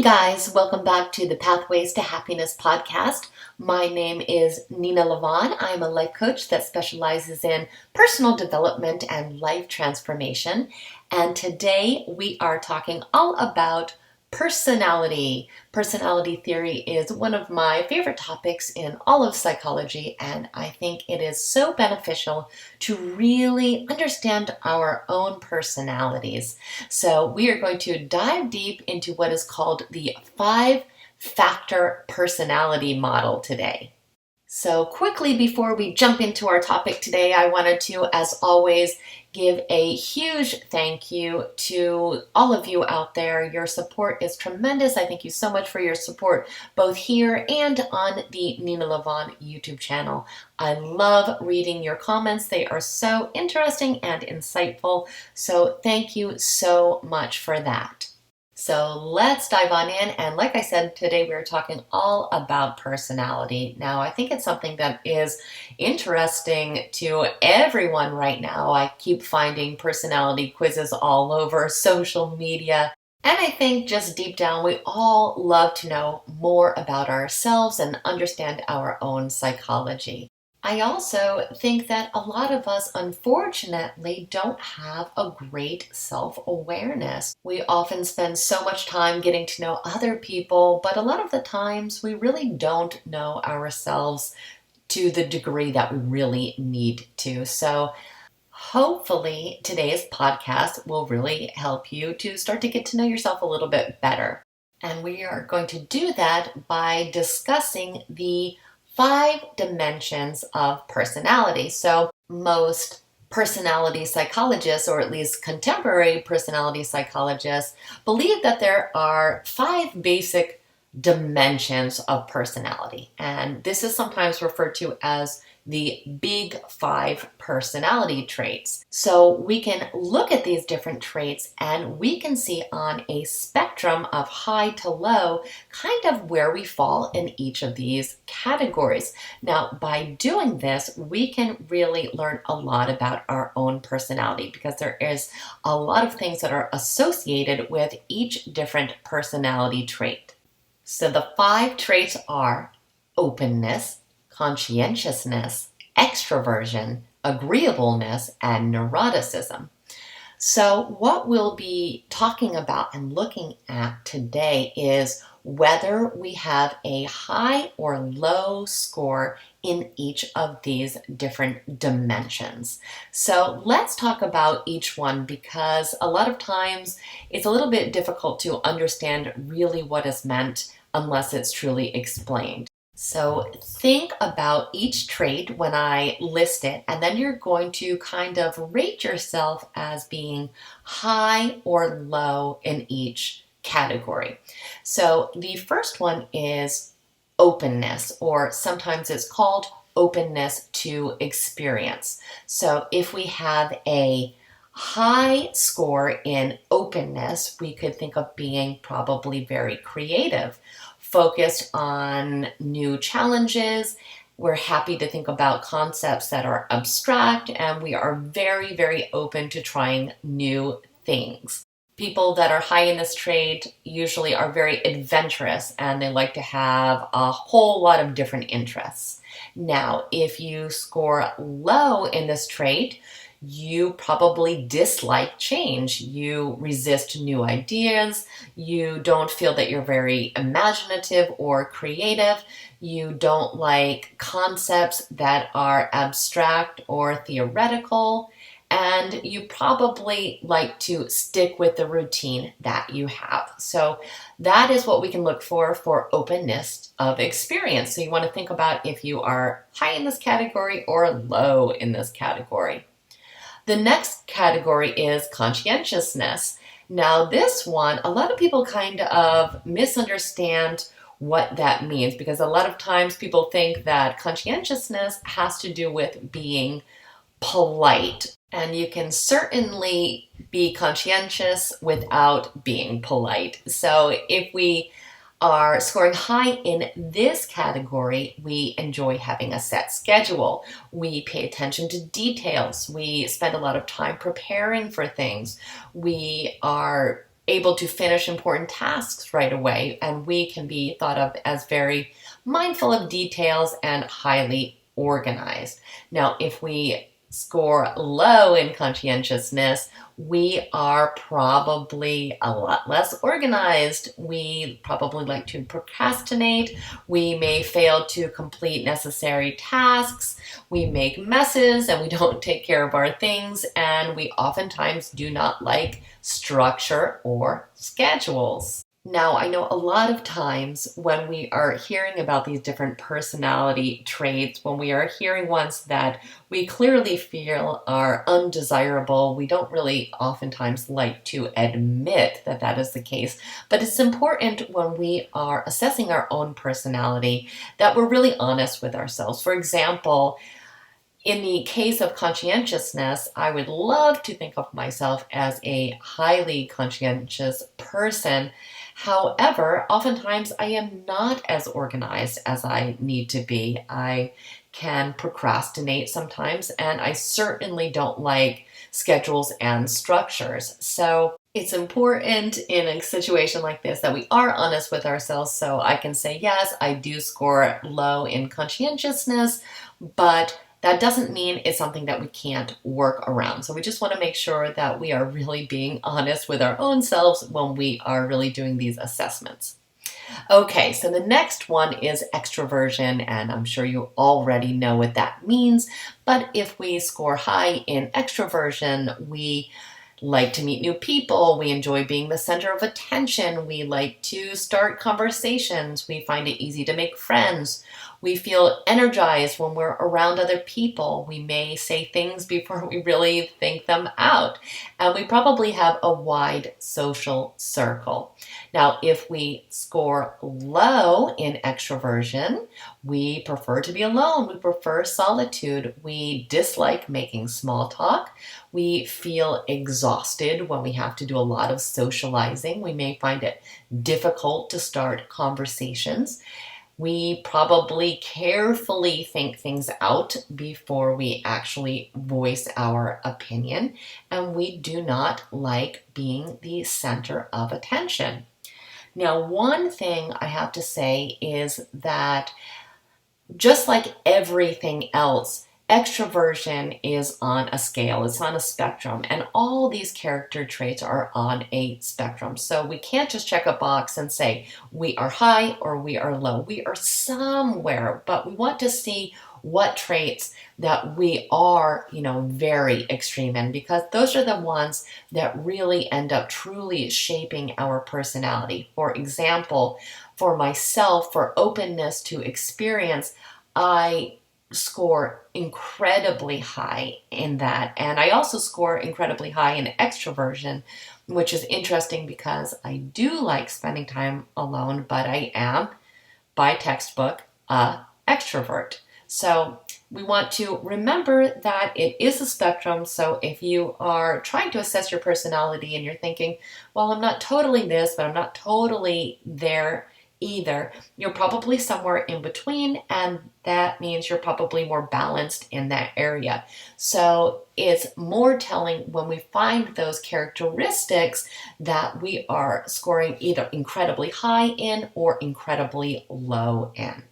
guys, welcome back to the Pathways to Happiness podcast. My name is Nena Lavonne. I'm a life coach that specializes in personal development and life transformation. And today we are talking all about personality. Personality theory is one of my favorite topics in all of psychology, and I think it is so beneficial to really understand our own personalities. So we are going to dive deep into what is called the 5-factor personality model today. So quickly before we jump into our topic today, I wanted to, as always, give a huge thank you to all of you out there. Your support is tremendous. I thank you so much for your support, both here and on the Nena Lavonne YouTube channel. I love reading your comments. They are so interesting and insightful. So thank you so much for that. So let's dive on in. And like I said, today we're talking all about personality. Now, I think it's something that is interesting to everyone right now. I keep finding personality quizzes all over social media. And I think just deep down, we all love to know more about ourselves and understand our own psychology. I also think that a lot of us, unfortunately, don't have a great self-awareness. We often spend so much time getting to know other people, but a lot of the times we really don't know ourselves to the degree that we really need to. So hopefully today's podcast will really help you to start to get to know yourself a little bit better. And we are going to do that by discussing the 5 dimensions of personality. So most personality psychologists, or at least contemporary personality psychologists, believe that there are 5 basic dimensions of personality. And this is sometimes referred to as the big 5 personality traits. So we can look at these different traits and we can see on a spectrum of high to low kind of where we fall in each of these categories. Now, by doing this, we can really learn a lot about our own personality because there is a lot of things that are associated with each different personality trait. So the 5 traits are openness, conscientiousness, extroversion, agreeableness, and neuroticism. So what we'll be talking about and looking at today is whether we have a high or low score in each of these different dimensions. So let's talk about each one because a lot of times it's a little bit difficult to understand really what is meant unless it's truly explained. So think about each trait when I list it, and then you're going to kind of rate yourself as being high or low in each category. So the first one is openness, or sometimes it's called openness to experience. So if we have a high score in openness, we could think of being probably very creative, focused on new challenges. We're happy to think about concepts that are abstract, and we are very, very open to trying new things. People that are high in this trait usually are very adventurous and they like to have a whole lot of different interests. Now, if you score low in this trait, you probably dislike change. You resist new ideas. You don't feel that you're very imaginative or creative. You don't like concepts that are abstract or theoretical. And you probably like to stick with the routine that you have. So that is what we can look for openness of experience. So you want to think about if you are high in this category or low in this category. The next category is conscientiousness. Now this one, a lot of people kind of misunderstand what that means because a lot of times people think that conscientiousness has to do with being polite. And you can certainly be conscientious without being polite. So if we are scoring high in this category, we enjoy having a set schedule. We pay attention to details. We spend a lot of time preparing for things. We are able to finish important tasks right away, and we can be thought of as very mindful of details and highly organized. Now, if we score low in conscientiousness, we are probably a lot less organized. We probably like to procrastinate. We may fail to complete necessary tasks. We make messes and we don't take care of our things. And we oftentimes do not like structure or schedules. Now, I know a lot of times when we are hearing about these different personality traits, when we are hearing ones that we clearly feel are undesirable, we don't really oftentimes like to admit that that is the case. But it's important when we are assessing our own personality that we're really honest with ourselves. For example, in the case of conscientiousness, I would love to think of myself as a highly conscientious person. However, oftentimes I am not as organized as I need to be. I can procrastinate sometimes, and I certainly don't like schedules and structures. So it's important in a situation like this that we are honest with ourselves. So I can say, yes, I do score low in conscientiousness, but that doesn't mean it's something that we can't work around. So we just want to make sure that we are really being honest with our own selves when we are really doing these assessments. Okay, so the next one is extroversion, and I'm sure you already know what that means. But if we score high in extroversion, we like to meet new people. We enjoy being the center of attention. We like to start conversations. We find it easy to make friends. We feel energized when we're around other people. We may say things before we really think them out. And we probably have a wide social circle. Now, if we score low in extroversion, we prefer to be alone. We prefer solitude. We dislike making small talk. We feel exhausted when we have to do a lot of socializing. We may find it difficult to start conversations. We probably carefully think things out before we actually voice our opinion, and we do not like being the center of attention. Now, one thing I have to say is that just like everything else, extroversion is on a scale, it's on a spectrum, and all these character traits are on a spectrum. So we can't just check a box and say we are high or we are low. We are somewhere, but we want to see what traits that we are, very extreme in, because those are the ones that really end up truly shaping our personality. For example, for myself, for openness to experience, I score incredibly high in that. And I also score incredibly high in extroversion, which is interesting because I do like spending time alone, but I am, by textbook, a extrovert. So we want to remember that it is a spectrum. So if you are trying to assess your personality and you're thinking, well, I'm not totally this, but I'm not totally there either, you're probably somewhere in between, and that means you're probably more balanced in that area. So it's more telling when we find those characteristics that we are scoring either incredibly high in or incredibly low in.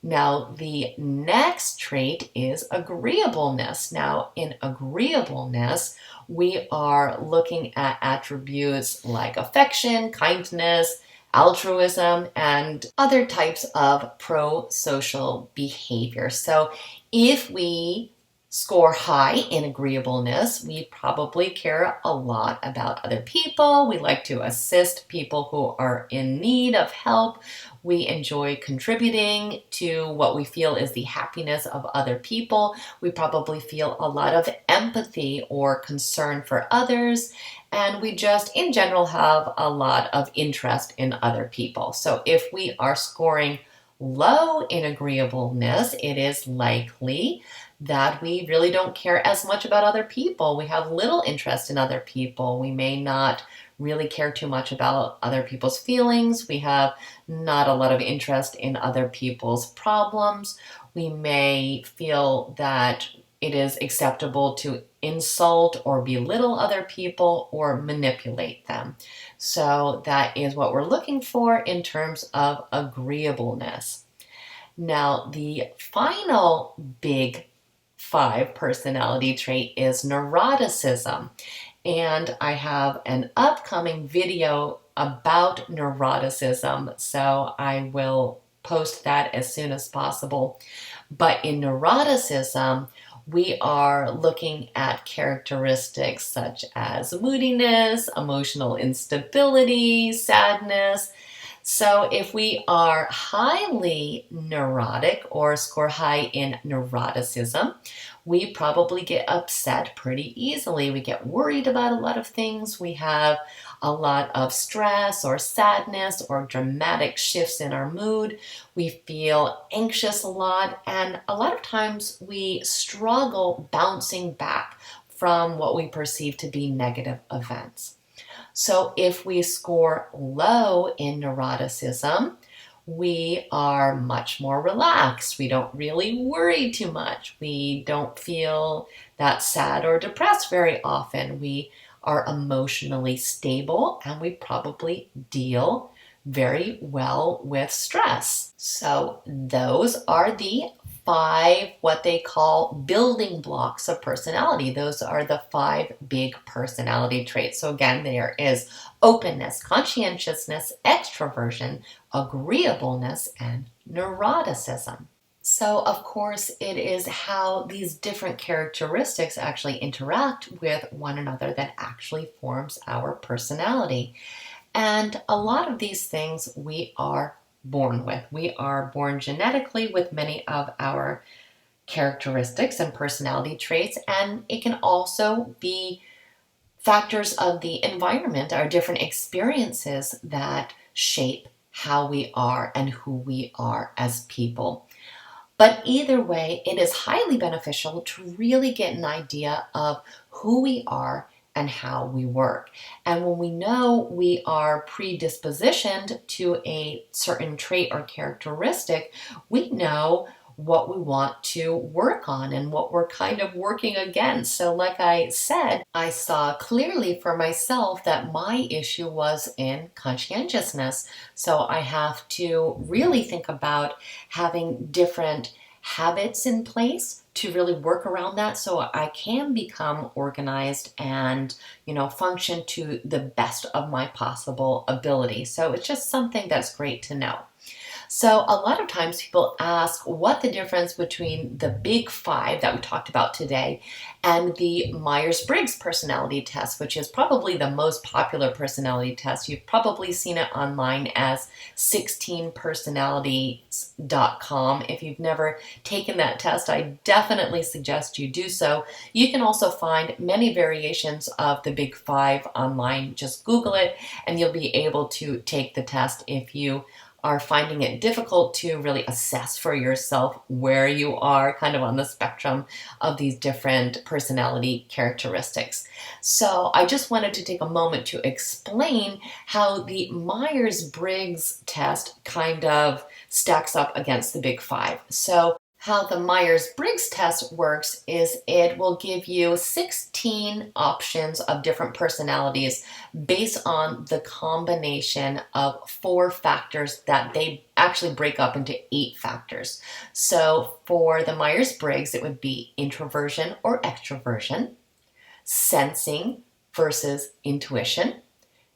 Now, the next trait is agreeableness. Now, in agreeableness, we are looking at attributes like affection, kindness, altruism, and other types of pro-social behavior. So if we score high in agreeableness, we probably care a lot about other people. We like to assist people who are in need of help. We enjoy contributing to what we feel is the happiness of other people. We probably feel a lot of empathy or concern for others. And we just, in general, have a lot of interest in other people. So if we are scoring low in agreeableness, it is likely that we really don't care as much about other people. We have little interest in other people. We may not really care too much about other people's feelings. We have not a lot of interest in other people's problems. We may feel that it is acceptable to insult or belittle other people or manipulate them. So that is what we're looking for in terms of agreeableness. Now, the final big 5 personality trait is neuroticism. And I have an upcoming video about neuroticism, so I will post that as soon as possible. But in neuroticism, we are looking at characteristics such as moodiness, emotional instability, sadness. So if we are highly neurotic or score high in neuroticism, we probably get upset pretty easily. We get worried about a lot of things. We have a lot of stress or sadness or dramatic shifts in our mood. We feel anxious a lot, and a lot of times we struggle bouncing back from what we perceive to be negative events. So if we score low in neuroticism, we are much more relaxed. We don't really worry too much. We don't feel that sad or depressed very often. We are emotionally stable, and we probably deal very well with stress. So those are the 5 what they call building blocks of personality. Those are the 5 big personality traits. So again, there is openness, conscientiousness, extroversion, agreeableness, and neuroticism. So, of course, it is how these different characteristics actually interact with one another that actually forms our personality. And a lot of these things we are born with. We are born genetically with many of our characteristics and personality traits, and it can also be factors of the environment, our different experiences that shape how we are and who we are as people. But either way, it is highly beneficial to really get an idea of who we are and how we work. And when we know we are predispositioned to a certain trait or characteristic, we know what we want to work on and what we're kind of working against. So like I said, I saw clearly for myself that my issue was in conscientiousness. So I have to really think about having different habits in place to really work around that so I can become organized and, function to the best of my possible ability. So it's just something that's great to know. So a lot of times people ask what the difference between the big 5 that we talked about today and the Myers-Briggs personality test, which is probably the most popular personality test. You've probably seen it online as 16personalities.com. If you've never taken that test, I definitely suggest you do so. You can also find many variations of the big 5 online. Just Google it and you'll be able to take the test if you are finding it difficult to really assess for yourself where you are kind of on the spectrum of these different personality characteristics. So I just wanted to take a moment to explain how the Myers-Briggs test kind of stacks up against the big 5. So how the Myers-Briggs test works is it will give you 16 options of different personalities based on the combination of 4 factors that they actually break up into 8 factors. So for the Myers-Briggs, it would be introversion or extroversion, sensing versus intuition,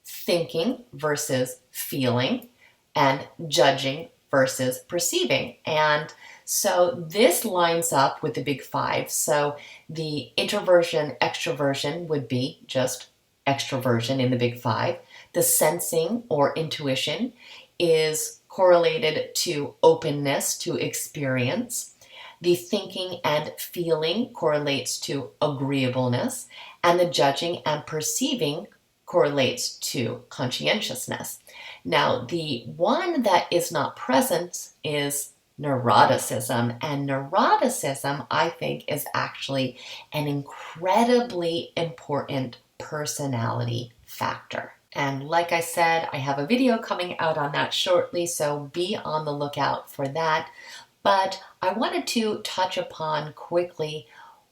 thinking versus feeling, and judging versus perceiving. And so this lines up with the big 5. So the introversion, extroversion would be just extroversion in the big 5. The sensing or intuition is correlated to openness to experience. The thinking and feeling correlates to agreeableness, and the judging and perceiving correlates to conscientiousness. Now, the one that is not present is neuroticism, and neuroticism, I think, is actually an incredibly important personality factor. And like I said, I have a video coming out on that shortly, so be on the lookout for that. But I wanted to touch upon quickly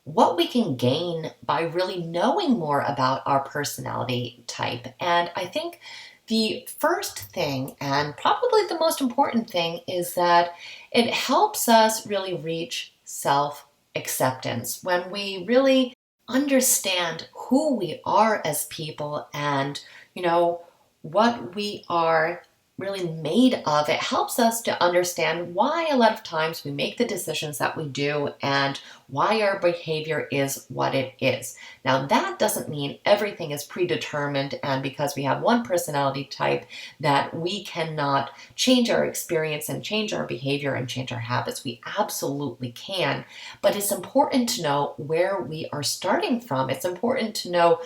what we can gain by really knowing more about our personality type. And I think the first thing, and probably the most important thing, is that it helps us really reach self acceptance when we really understand who we are as people and, what we are really made of. It helps us to understand why a lot of times we make the decisions that we do and why our behavior is what it is. Now, that doesn't mean everything is predetermined and because we have one personality type that we cannot change our experience and change our behavior and change our habits. We absolutely can, but it's important to know where we are starting from. It's important to know,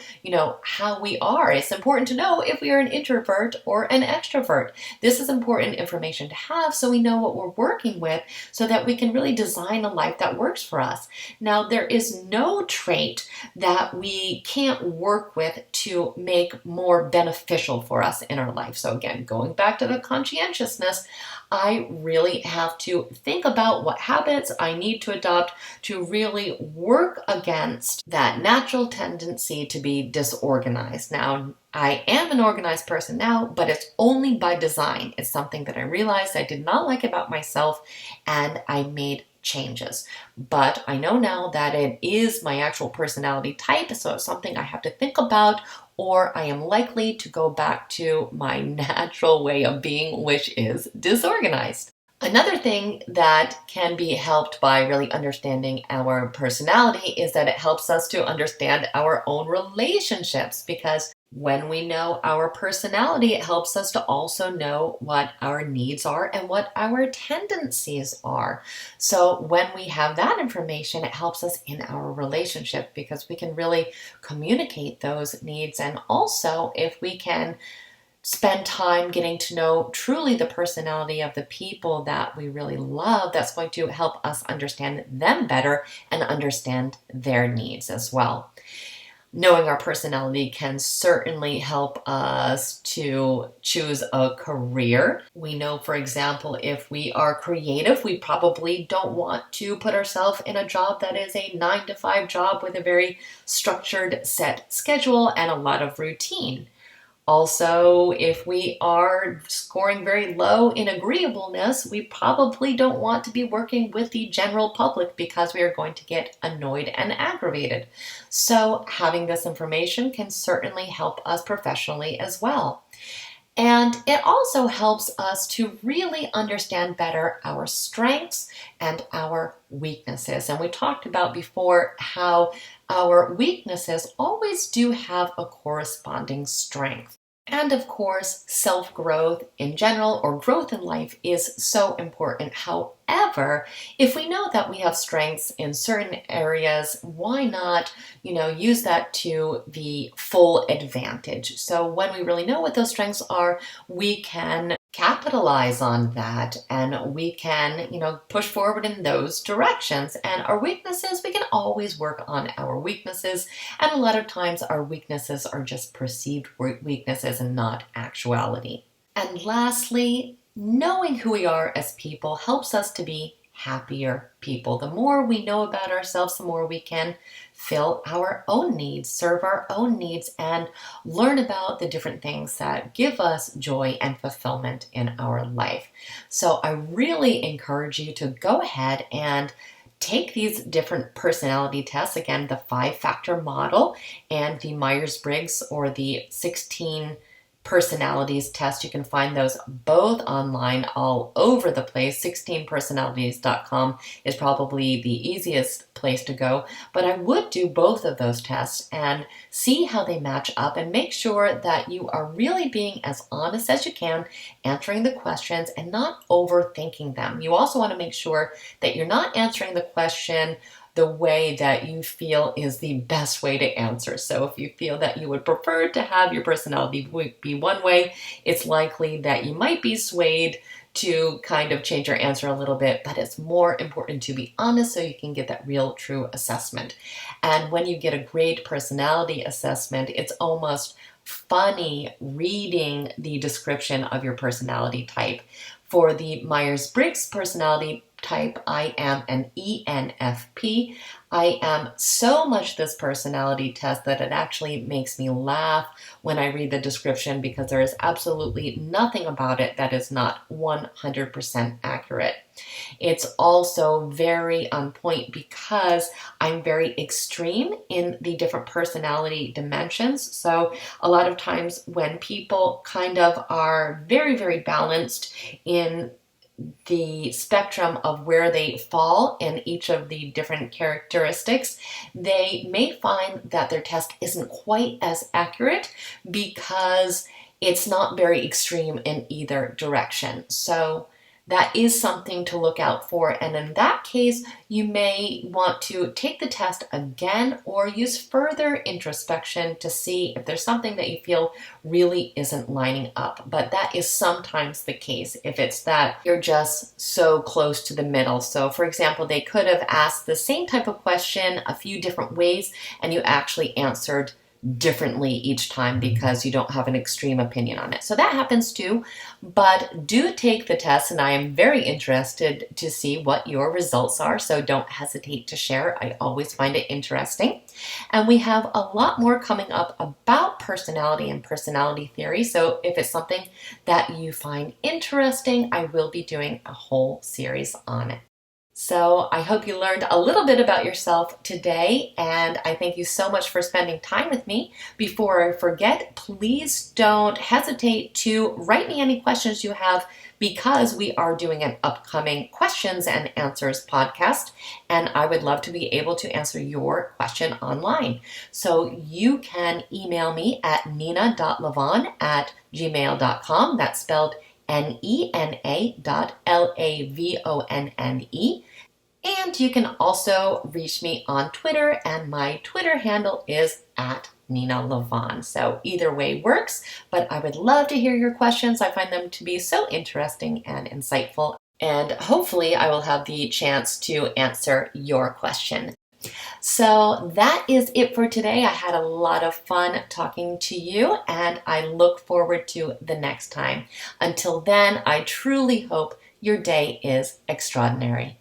how we are. It's important to know if we are an introvert or an extrovert. This is important information to have so we know what we're working with so that we can really design a life that works for us. Now, there is no trait that we can't work with to make more beneficial for us in our life. So again, going back to the conscientiousness, I really have to think about what habits I need to adopt to really work against that natural tendency to be disorganized. Now, I am an organized person now, but it's only by design. It's something that I realized I did not like about myself, and I made changes. But I know now that it is my actual personality type, so it's something I have to think about, or I am likely to go back to my natural way of being, which is disorganized. Another thing that can be helped by really understanding our personality is that it helps us to understand our own relationships, because when we know our personality, it helps us to also know what our needs are and what our tendencies are. So when we have that information, it helps us in our relationship because we can really communicate those needs. And also, if we can spend time getting to know truly the personality of the people that we really love, that's going to help us understand them better and understand their needs as well. Knowing our personality can certainly help us to choose a career. We know, for example, if we are creative, we probably don't want to put ourselves in a job that is a 9 to 5 job with a very structured set schedule and a lot of routine. Also, if we are scoring very low in agreeableness, we probably don't want to be working with the general public because we are going to get annoyed and aggravated. So having this information can certainly help us professionally as well. And it also helps us to really understand better our strengths and our weaknesses. And we talked about before how our weaknesses always do have a corresponding strength. And of course, self-growth in general, or growth in life, is so important. However, if we know that we have strengths in certain areas, why not, use that to the full advantage? So when we really know what those strengths are, we can capitalize on that and we can, push forward in those directions. And our weaknesses, we can always work on our weaknesses. And a lot of times our weaknesses are just perceived weaknesses and not actuality. And lastly, knowing who we are as people helps us to be happier people. The more we know about ourselves, the more we can fill our own needs, serve our own needs, and learn about the different things that give us joy and fulfillment in our life. So I really encourage you to go ahead and take these different personality tests. Again, the 5-factor model and the Myers-Briggs, or the 16 personalities test. You can find those both online all over the place. 16personalities.com is probably the easiest place to go, but I would do both of those tests and see how they match up and make sure that you are really being as honest as you can, answering the questions and not overthinking them. You also want to make sure that you're not answering the question the way that you feel is the best way to answer. So if you feel that you would prefer to have your personality be one way, it's likely that you might be swayed to kind of change your answer a little bit, but it's more important to be honest so you can get that real, true assessment. And when you get a great personality assessment, it's almost funny reading the description of your personality type. For the Myers-Briggs personality type. I am an ENFP. I am so much this personality test that it actually makes me laugh when I read the description, because there is absolutely nothing about it that is not 100% accurate. It's also very on point because I'm very extreme in the different personality dimensions. So a lot of times when people kind of are very, very balanced in the spectrum of where they fall in each of the different characteristics, they may find that their test isn't quite as accurate because it's not very extreme in either direction. So that is something to look out for. And in that case, you may want to take the test again or use further introspection to see if there's something that you feel really isn't lining up. But that is sometimes the case if it's that you're just so close to the middle. So for example, they could have asked the same type of question a few different ways and you actually answered differently each time because you don't have an extreme opinion on it. So that happens too, but do take the test and I am very interested to see what your results are. So don't hesitate to share. I always find it interesting. And we have a lot more coming up about personality and personality theory. So if it's something that you find interesting, I will be doing a whole series on it. So I hope you learned a little bit about yourself today, and I thank you so much for spending time with me. Before I forget, please don't hesitate to write me any questions you have, because we are doing an upcoming questions and answers podcast, and I would love to be able to answer your question online. So you can email me at nena.lavonne@gmail.com. That's spelled NENA.LAVONNE. And you can also reach me on Twitter, and my Twitter handle is at Nena Lavonne. So either way works, but I would love to hear your questions. I find them to be so interesting and insightful, and hopefully I will have the chance to answer your question. So that is it for today. I had a lot of fun talking to you, and I look forward to the next time. Until then, I truly hope your day is extraordinary.